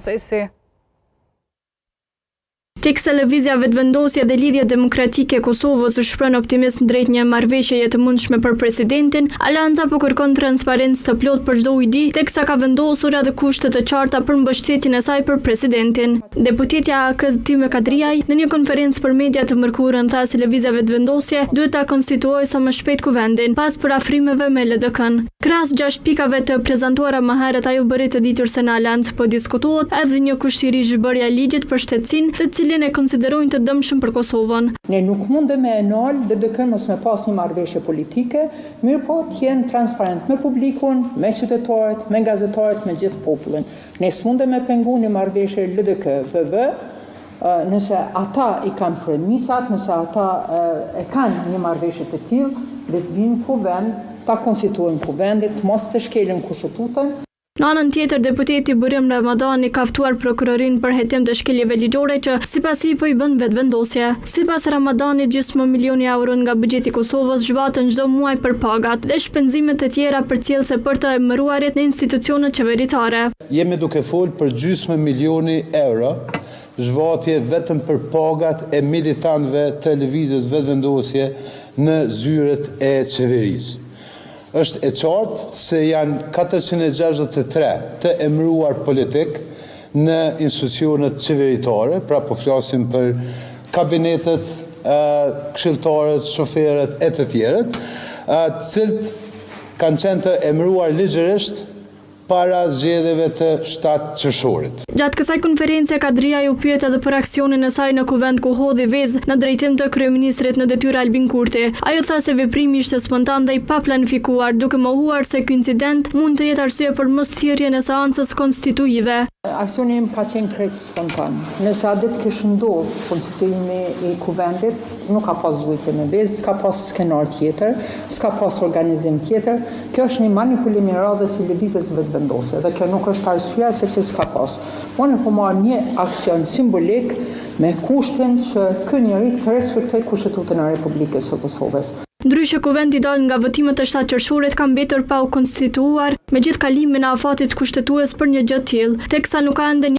procesi. Teksa lëvizja vetëvendosja dhe lidhja demokratike e Kosovës shpreh optimizëm drejt një marrëveshjeje të mundshme për presidentin, Alanca po kërkon transparencë të plotë për çdo ujdi, teksa ka vendosur edhe kushte të qarta për mbështetjen e saj për presidentin. Deputetja AK-s Time Kadriaj në një konferencë për media të mërkurën tha se lëvizja vetëvendosje duhet ta konstituojë sa më shpejt kuvendin, pas parafrimeve me LDK-n. Krahas 6 pikave të prezantuara më herët, ajo bëri të ditur se në Alancë po diskutohet edhe një kushtiri zhbërja e ligjit për shtetësinë, të cilin e konsiderojnë të dëmshëm për Kosovën. Ne nuk mundem me nal LDK-n mos me pas një marrëveshje politike, mirë po të jenë transparent me publikun, me qytetarët, me gazetarët, me gjithë popullin. Ne s'mundem me pengu një marrëveshje LDK-VV, nëse ata i kanë premisat, nëse ata e kanë një marrëveshje të tillë, dhe të vinë kuvend, ta konstituojnë kuvendit, mos të shkelin kushtetutën. Në anën tjetër, deputeti Burim Ramadani ka ftuar prokurorin për hetim të shkeljeve ligjore që sipas i po i bën vetëvendosje. Sipas Ramadanit, gjysmë milioni euro nga buxheti i Kosovës zhvaten çdo muaj për pagat dhe shpenzimet e tjera përcjellse për të emëruarit në institucionet qeveritare. Jemi duke folë për gjysmë milioni euro zhvatje vetëm për pagat e militantëve të lëvizjes vetëvendosje në zyret e qeverisë. Është e qartë se janë 463 të emëruar politik në institucionet qeveritare, pra po flasim për kabinetet, këshilltarët, shoferët e të tjerët, të cilët kanë qenë të emëruar ligjërisht para zgjedhjeve të 7 qershorit. Gjatë kësaj konference, Kadriaj u pyet edhe për aksionin e saj në kuvend ku hodhi vezë në drejtim të kryeministrit në detyrë Albin Kurti. Ajo tha se veprimi ishte spontan dhe i paplanifikuar, duke mohuar se ky incident mund të jetë arsye për mosthirrjen e seancës konstituive. Aksioni im ka qenë krejt spontan. Nëse a ditë kishte ndodhur konstituimi i kuvendit, nuk ka pas zhvujtje me vezë, s'ka pas skenar tjetër, s'ka pas organizim tjetër. Kjo është një manipulim i radhës i lëvizjes vetëvendosje dhe kjo nuk është arsyeja sepse s'ka pas. Unë po marr një aksion simbolik me kushtin që ky njeri të respektojë Kushtetutën e Republikës së Kosovës. Ndryshe, kuvendi dal nga votimet e 7 qershorit ka mbetur pa u konstituuar, me gjithë kalimin e afatit kushtetues për një gjë të tillë, teksa nuk ka ende